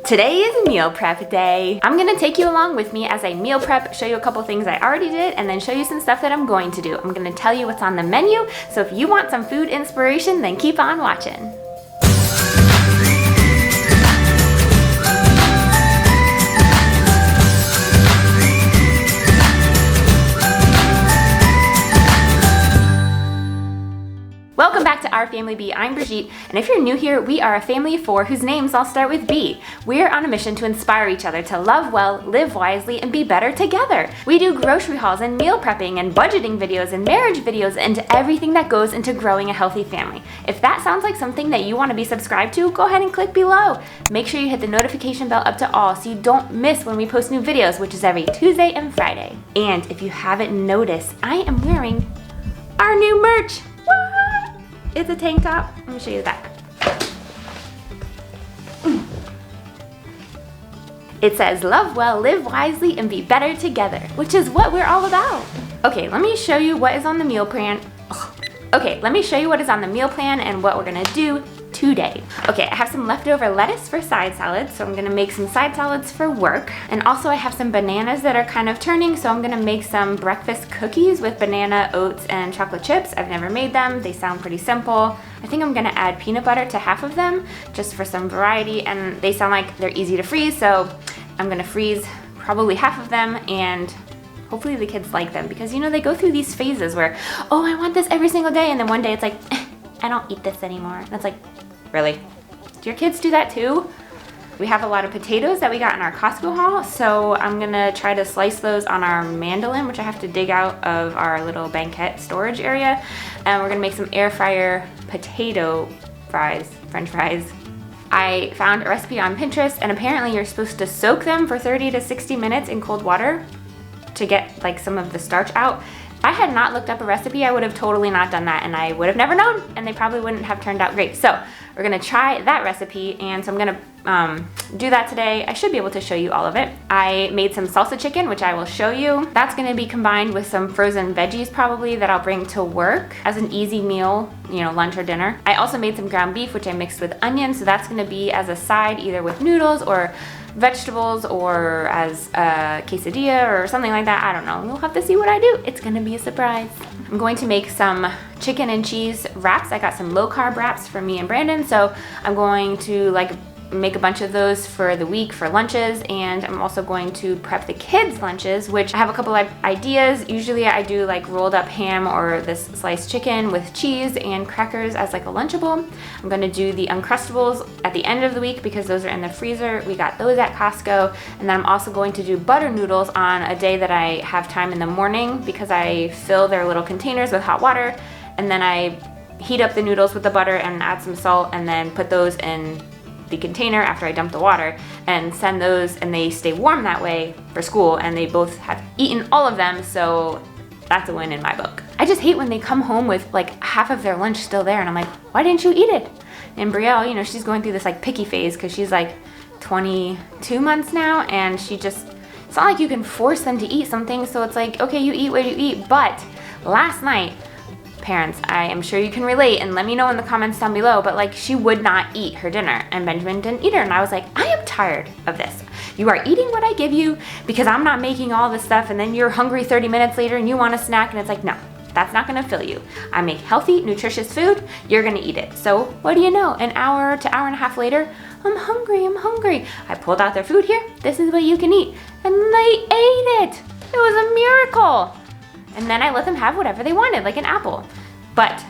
Today is meal prep day. I'm gonna take you along with me as I meal prep, show you a couple things I already did, and then show you some stuff that I'm going to do. I'm gonna tell you what's on the menu, so if you want some food inspiration, then keep on watching. Welcome back to Our Family B. I'm Brigitte, and if you're new here, we are a family of four whose names all start with B. We're on a mission to inspire each other to love well, live wisely, and be better together. We do grocery hauls and meal prepping and budgeting videos and marriage videos and everything that goes into growing a healthy family. If that sounds like something that you want to be subscribed to, go ahead and click below. Make sure you hit the notification bell up to all so you don't miss when we post new videos, which is every Tuesday and Friday. And if you haven't noticed, I am wearing our new merch. It's a tank top. Let me show you the back. It says, love well, live wisely, and be better together, which is what we're all about. Okay, let me show you what is on the meal plan. Let me show you what is on the meal plan and what we're gonna do today. Okay, I have some leftover lettuce for side salads, so I'm gonna make some side salads for work. And also I have some bananas that are kind of turning, so I'm gonna make some breakfast cookies with banana, oats, and chocolate chips. I've never made them. They sound pretty simple. I think I'm gonna add peanut butter to half of them, just for some variety, and they sound like they're easy to freeze, so I'm gonna freeze probably half of them, and hopefully the kids like them, because you know, they go through these phases where, oh, I want this every single day, and then one day it's like, I don't eat this anymore. And it's like, really? Do your kids do that too? We have a lot of potatoes that we got in our Costco haul, so I'm gonna try to slice those on our mandolin, which I have to dig out of our little banquette storage area. And we're gonna make some air fryer potato fries, French fries. I found a recipe on Pinterest, and apparently you're supposed to soak them for 30 to 60 minutes in cold water to get like some of the starch out. If I had not looked up a recipe, I would have totally not done that, and I would have never known, and they probably wouldn't have turned out great. So we're gonna try that recipe, and so I'm gonna do that today. I should be able to show you all of it. I made some salsa chicken, which I will show you. That's gonna be combined with some frozen veggies probably that I'll bring to work as an easy meal, you know, lunch or dinner. I also made some ground beef, which I mixed with onions, so that's gonna be as a side either with noodles or vegetables or as a quesadilla or something like that. I don't know. We'll have to see what I do. It's gonna be a surprise. I'm going to make some chicken and cheese wraps. I got some low carb wraps for me and Brandon, so I'm going to make a bunch of those for the week for lunches, and I'm also going to prep the kids' lunches, which I have a couple of ideas. Usually I do like rolled up ham or this sliced chicken with cheese and crackers as like a Lunchable. I'm gonna do the Uncrustables at the end of the week because those are in the freezer. We got those at Costco. And then I'm also going to do butter noodles on a day that I have time in the morning because I fill their little containers with hot water, and then I heat up the noodles with the butter and add some salt, and then put those in the container after I dump the water and send those, and they stay warm that way for school, and they both have eaten all of them, so that's a win in my book. I just hate when they come home with like half of their lunch still there, and I'm like, why didn't you eat it? And Brielle, you know, she's going through this like picky phase because she's like 22 months now, and she just, it's not like you can force them to eat something, so it's like, okay, you eat what you eat. But last night, parents, I am sure you can relate, and let me know in the comments down below, but like she would not eat her dinner, and Benjamin didn't eat her, and I was like, I am tired of this. You are eating what I give you because I'm not making all this stuff, and then you're hungry 30 minutes later and you want a snack, and it's like, no, that's not gonna fill you. I make healthy, nutritious food, you're gonna eat it. So what do you know, an hour to hour and a half later, I'm hungry. I pulled out their food here, this is what you can eat. And they ate it. It was a miracle. And then I let them have whatever they wanted, like an apple. But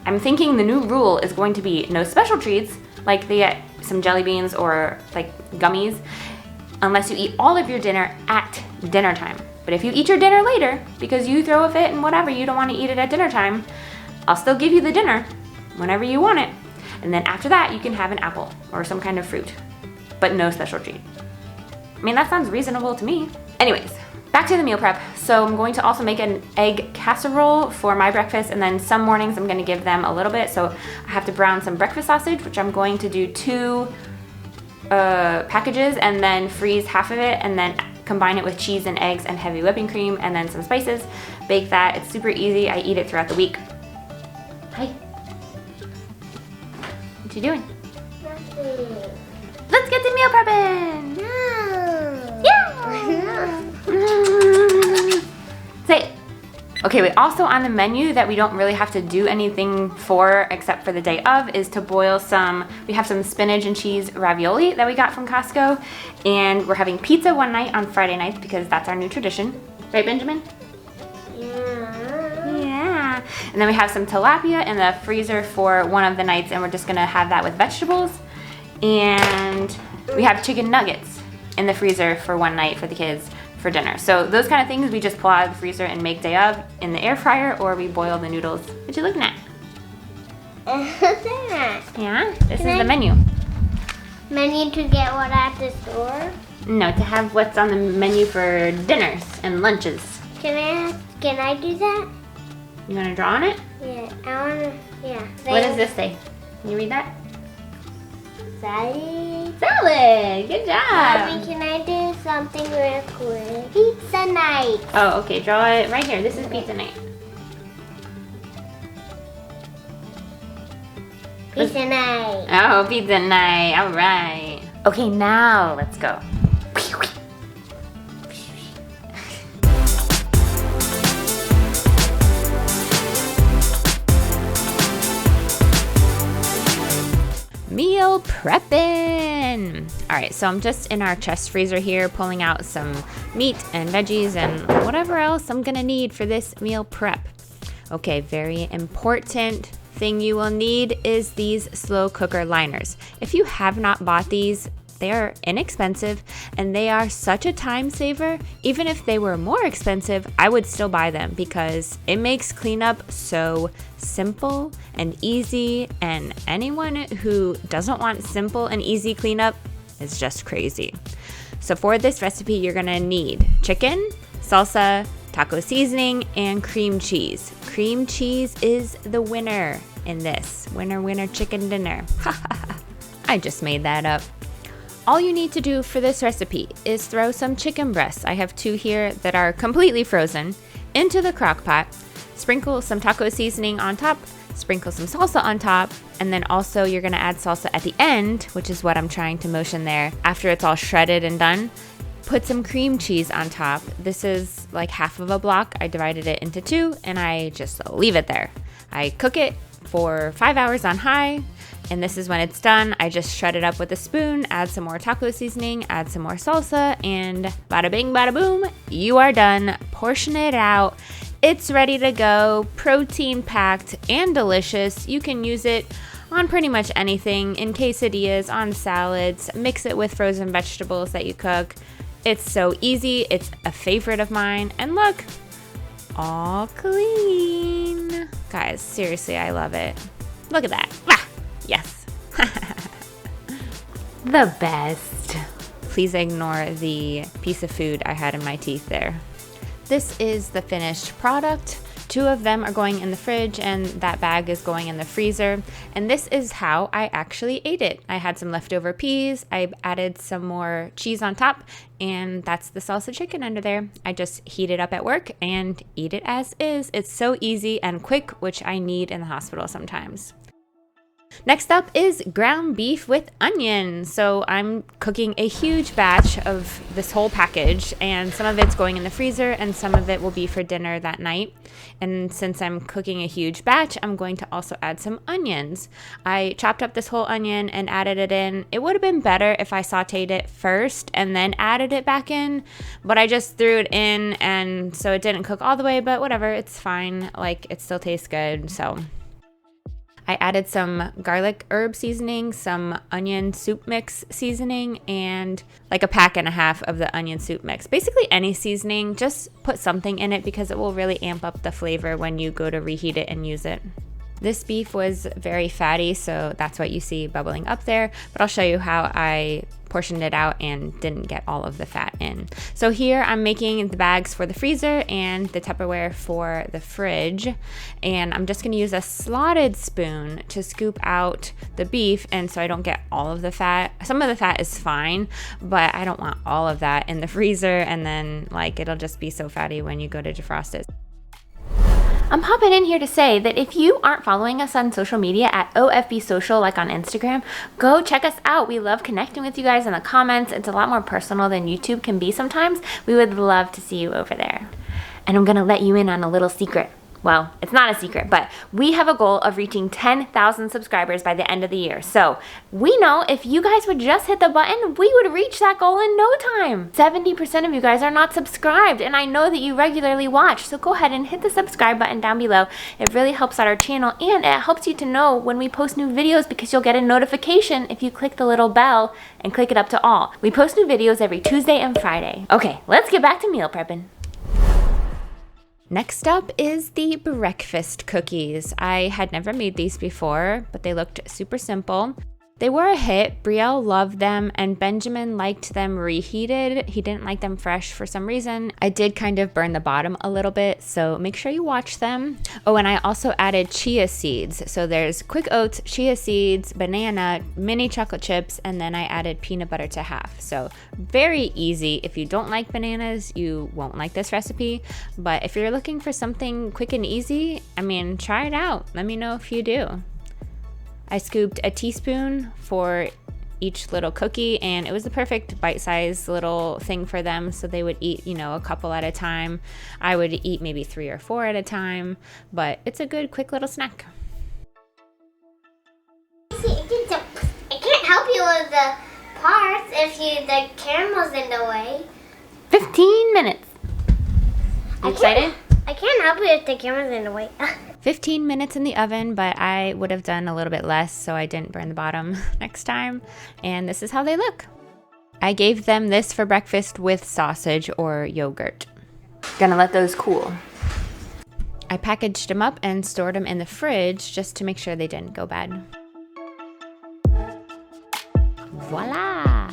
I'm thinking the new rule is going to be no special treats, like they get some jelly beans or like gummies, unless you eat all of your dinner at dinner time. But if you eat your dinner later, because you throw a fit and whatever, you don't want to eat it at dinner time, I'll still give you the dinner whenever you want it. And then after that, you can have an apple or some kind of fruit, but no special treat. I mean, that sounds reasonable to me. Anyways, back to the meal prep. So I'm going to also make an egg casserole for my breakfast, and then some mornings I'm gonna give them a little bit. So I have to brown some breakfast sausage, which I'm going to do 2 packages, and then freeze half of it, and then combine it with cheese and eggs and heavy whipping cream, and then some spices. Bake that. It's super easy. I eat it throughout the week. Hi. What you doing? Nothing. Let's get to meal prepping! Okay, wait, also on the menu that we don't really have to do anything for except for the day of is to boil we have some spinach and cheese ravioli that we got from Costco, and we're having pizza one night on Friday nights because that's our new tradition. Right, Benjamin? Yeah. And then we have some tilapia in the freezer for one of the nights, and we're just gonna have that with vegetables. And we have chicken nuggets in the freezer for one night for the kids for dinner. So those kind of things we just pull out of the freezer and make day of in the air fryer, or we boil the noodles. What you looking at? Yeah, this is the menu. Menu to get what at the store? No, to have what's on the menu for dinners and lunches. Can I do that? You want to draw on it? Yeah, I want to, yeah. What does this say? Can you read that? Salad. Salad! Good job! Mommy, can I do something real quick? Pizza night. Oh, okay, draw it right here. This is pizza night. Pizza night. Oh, pizza night. All right. Okay, now let's go. Meal prepping. All right, so I'm just in our chest freezer here pulling out some meat and veggies and whatever else I'm gonna need for this meal prep. Okay, very important thing you will need is these slow cooker liners. If you have not bought these, they are inexpensive and they are such a time saver. Even if they were more expensive, I would still buy them because it makes cleanup so simple and easy, and anyone who doesn't want simple and easy cleanup is just crazy. So for this recipe, you're gonna need chicken, salsa, taco seasoning, and cream cheese. Cream cheese is the winner in this. Winner, winner, chicken dinner. I just made that up. All you need to do for this recipe is throw some chicken breasts, I have 2 here that are completely frozen, into the crock pot, sprinkle some taco seasoning on top, sprinkle some salsa on top, and then also you're gonna add salsa at the end, which is what I'm trying to motion there. After it's all shredded and done, put some cream cheese on top. This is like half of a block. I divided it into 2 and I just leave it there. I cook it for 5 hours on high. And this is when it's done. I just shred it up with a spoon, add some more taco seasoning, add some more salsa, and bada bing, bada boom, you are done. Portion it out. It's ready to go, protein packed and delicious. You can use it on pretty much anything, in quesadillas, on salads, mix it with frozen vegetables that you cook. It's so easy. It's a favorite of mine. And look, all clean. Guys, seriously, I love it. Look at that. Ah! Yes. The best. Please ignore the piece of food I had in my teeth there. This is the finished product. 2 of them are going in the fridge and that bag is going in the freezer. And this is how I actually ate it. I had some leftover peas. I added some more cheese on top, and that's the salsa chicken under there. I just heat it up at work and eat it as is. It's so easy and quick, which I need in the hospital sometimes. Next up is ground beef with onion. So I'm cooking a huge batch of this whole package, and some of it's going in the freezer and some of it will be for dinner that night. And since I'm cooking a huge batch, I'm going to also add some onions. I chopped up this whole onion and added it in. It would have been better if I sauteed it first and then added it back in, but I just threw it in, and so it didn't cook all the way, but whatever, it's fine. Like, it still tastes good, so. I added some garlic herb seasoning, some onion soup mix seasoning, and like a pack and a half of the onion soup mix. Basically any seasoning, just put something in it because it will really amp up the flavor when you go to reheat it and use it. This beef was very fatty, so that's what you see bubbling up there, but I'll show you how I portioned it out and didn't get all of the fat in. So here I'm making the bags for the freezer and the Tupperware for the fridge, and I'm just gonna use a slotted spoon to scoop out the beef, and so I don't get all of the fat. Some of the fat is fine, but I don't want all of that in the freezer, and then like it'll just be so fatty when you go to defrost it. I'm popping in here to say that if you aren't following us on social media at OFB Social, like on Instagram, go check us out. We love connecting with you guys in the comments. It's a lot more personal than YouTube can be sometimes. We would love to see you over there. And I'm gonna let you in on a little secret. Well, it's not a secret, but we have a goal of reaching 10,000 subscribers by the end of the year. So we know if you guys would just hit the button, we would reach that goal in no time. 70% of you guys are not subscribed, and I know that you regularly watch. So go ahead and hit the subscribe button down below. It really helps out our channel, and it helps you to know when we post new videos because you'll get a notification if you click the little bell and click it up to all. We post new videos every Tuesday and Friday. Okay, let's get back to meal prepping. Next up is the breakfast cookies. I had never made these before, but they looked super simple. They were a hit. Brielle loved them, and Benjamin liked them reheated. He didn't like them fresh for some reason. I did kind of burn the bottom a little bit, so make sure you watch them. Oh, and I also added chia seeds. So there's quick oats, chia seeds, banana, mini chocolate chips, and then I added peanut butter to half. So very easy. If you don't like bananas, you won't like this recipe. But if you're looking for something quick and easy, I mean, try it out. Let me know if you do. I scooped a teaspoon for each little cookie, and it was the perfect bite-sized little thing for them, so they would eat, you know, a couple at a time. I would eat maybe 3 or 4 at a time, but it's a good quick little snack. See, it can't help you with the parts if the camera's in the way. 15 minutes. You excited? I can't help you if the camera's in the way. 15 minutes in the oven, but I would have done a little bit less so I didn't burn the bottom next time. And this is how they look. I gave them this for breakfast with sausage or yogurt. Gonna let those cool. I packaged them up and stored them in the fridge just to make sure they didn't go bad. Voila!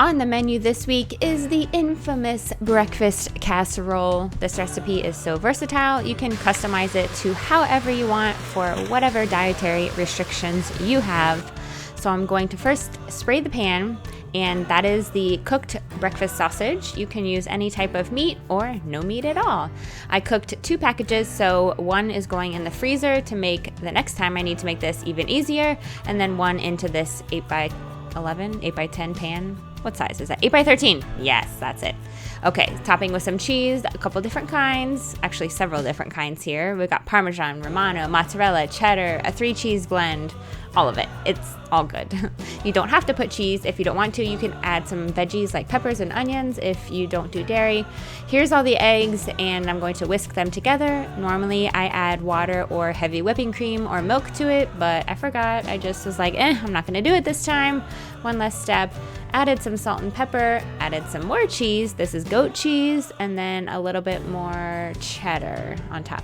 On the menu this week is the infamous breakfast casserole. This recipe is so versatile, you can customize it to however you want for whatever dietary restrictions you have. So I'm going to first spray the pan, and that is the cooked breakfast sausage. You can use any type of meat or no meat at all. I cooked 2 packages, so one is going in the freezer to make the next time I need to make this even easier, and then one into this 8x11, 8x10 pan. What size is that? 8x13. Yes, that's it. Okay, topping with some cheese, a couple different kinds, actually several different kinds here. We've got Parmesan, Romano, mozzarella, cheddar, a 3-cheese blend, all of it. It's all good. You don't have to put cheese. If you don't want to, you can add some veggies like peppers and onions if you don't do dairy. Here's all the eggs, and I'm going to whisk them together. Normally, I add water or heavy whipping cream or milk to it, but I forgot. I just was like, I'm not going to do it this time. One less step. Added some salt and pepper, added some more cheese. This is goat cheese, and then a little bit more cheddar on top.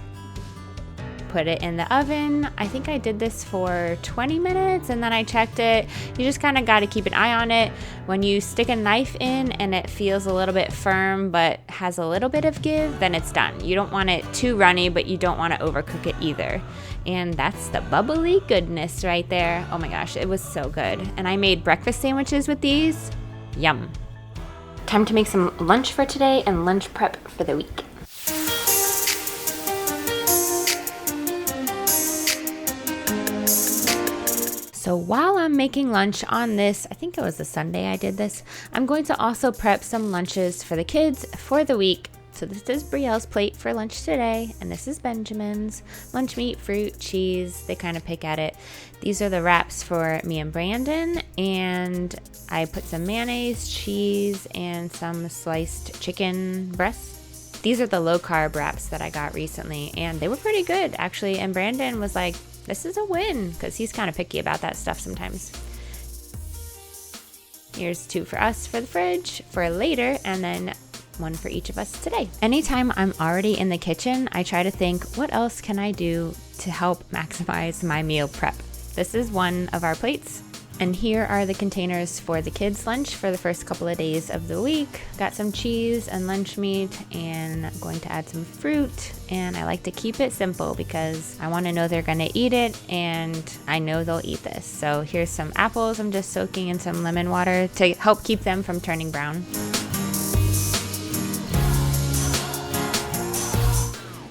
Put it in the oven. I think I did this for 20 minutes and then I checked it. You just kind of got to keep an eye on it. When you stick a knife in and it feels a little bit firm but has a little bit of give, then it's done. You don't want it too runny, but you don't want to overcook it either. And that's the bubbly goodness right there. Oh my gosh, it was so good. And I made breakfast sandwiches with these. Yum. Time to make some lunch for today and lunch prep for the week. So while I'm making lunch on this, I think it was a Sunday I did this, I'm going to also prep some lunches for the kids for the week. So this is Brielle's plate for lunch today, and this is Benjamin's. Lunch meat, fruit, cheese, they kind of pick at it. These are the wraps for me and Brandon, and I put some mayonnaise, cheese, and some sliced chicken breasts. These are the low-carb wraps that I got recently, and they were pretty good, actually, and Brandon was like, this is a win, because he's kind of picky about that stuff sometimes. Here's 2 for us for the fridge for later, and then 1 for each of us today. Anytime I'm already in the kitchen, I try to think, what else can I do to help maximize my meal prep? This is one of our plates. And here are the containers for the kids' lunch for the first couple of days of the week. Got some cheese and lunch meat, and I'm going to add some fruit. And I like to keep it simple because I want to know they're going to eat it, and I know they'll eat this. So here's some apples I'm just soaking in some lemon water to help keep them from turning brown.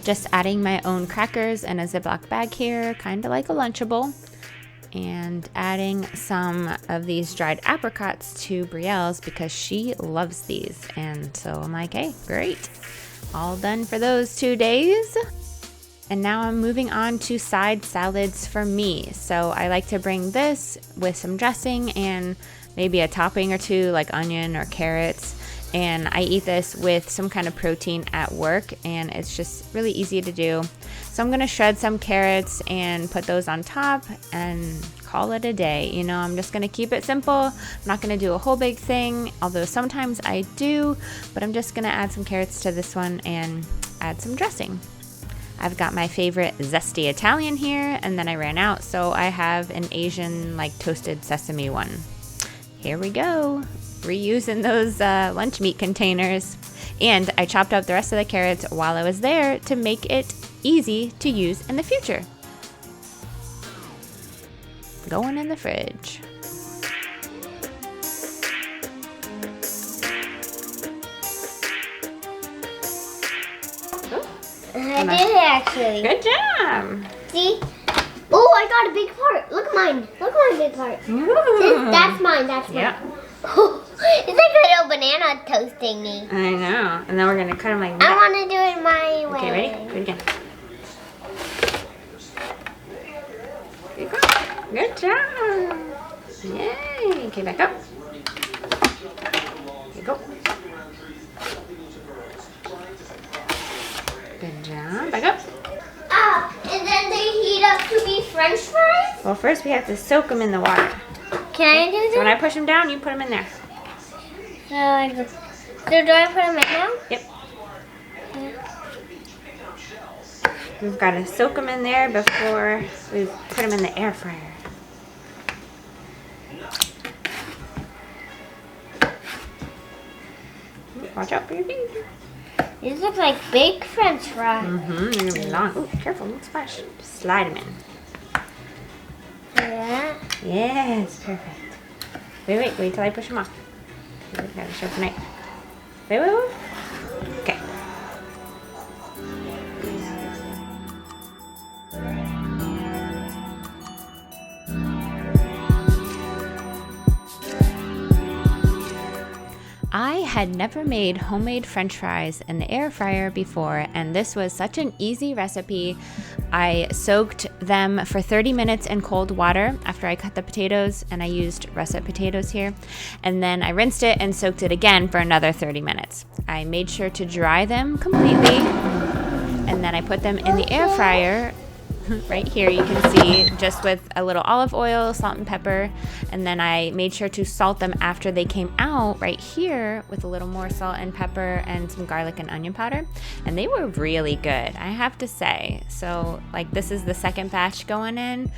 Just adding my own crackers in a Ziploc bag here, kind of like a Lunchable. and adding some of these dried apricots to Brielle's because she loves these. And so I'm like, hey, great. All done for those 2 days. And now I'm moving on to side salads for me. So I like to bring this with some dressing and maybe a topping or two like onion or carrots. And I eat this with some kind of protein at work, and it's just really easy to do. So I'm gonna shred some carrots and put those on top and call it a day. You know, I'm just gonna keep it simple. I'm not gonna do a whole big thing, although sometimes I do, but I'm just gonna add some carrots to this one and add some dressing. I've got my favorite zesty Italian here, and then I ran out, so I have an Asian like toasted sesame one. Here we go. Reusing those lunch meat containers. And I chopped up the rest of the carrots while I was there to make it easy to use in the future. Going in the fridge. I did it actually. Good job. See? Oh, I got a big part. Look at mine. Look at my big part. That's mine. That's mine. Yep. It's like a little banana toasting me. I know. And then we're going to cut them like I that. want to do it my way. Okay, ready? Do it again. Good job. Yay. Okay, back up. Here you go. Good job. Back up. And then they heat up to be French fries? Well, first we have to soak them in the water. Can I do that? So when I push them down, you put them in there. So do I put them in now? Yep. We've got to soak them in there before we put them in the air fryer. Watch out for your finger. These look like big French fries. They're going to be long. Ooh, careful, don't splash. Just slide them in. Yeah. Yes, perfect. Wait till I push them off. Okay, gotta show the knife. Wait. Okay. I had never made homemade French fries in the air fryer before, and this was such an easy recipe. I soaked them for 30 minutes in cold water after I cut the potatoes, and I used russet potatoes here. And then I rinsed it and soaked it again for another 30 minutes. I made sure to dry them completely, and then I put them in the air fryer. Right here you can see, just with a little olive oil, salt and pepper, and then I made sure to salt them after they came out right here with a little more salt and pepper and some garlic and onion powder, and they were really good, I have to say. So like, this is the second batch going in,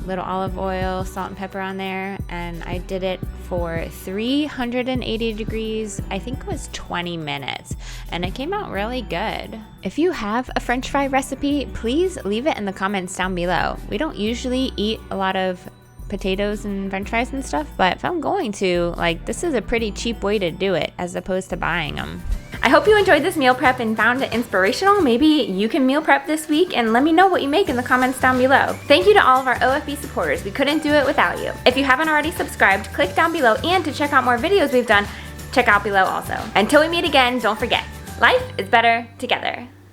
little olive oil, salt and pepper on there, and I did it for 380 degrees, I think it was 20 minutes, and it came out really good. If you have a French fry recipe, please leave it in the comments down below. We don't usually eat a lot of potatoes and French fries and stuff, but if I'm going to, like, this is a pretty cheap way to do it as opposed to buying them. I hope you enjoyed this meal prep and found it inspirational. Maybe you can meal prep this week, and let me know what you make in the comments down below. Thank you to all of our OFB supporters. We couldn't do it without you. If you haven't already subscribed, click down below, and to check out more videos we've done, check out below also. Until we meet again, don't forget, life is better together.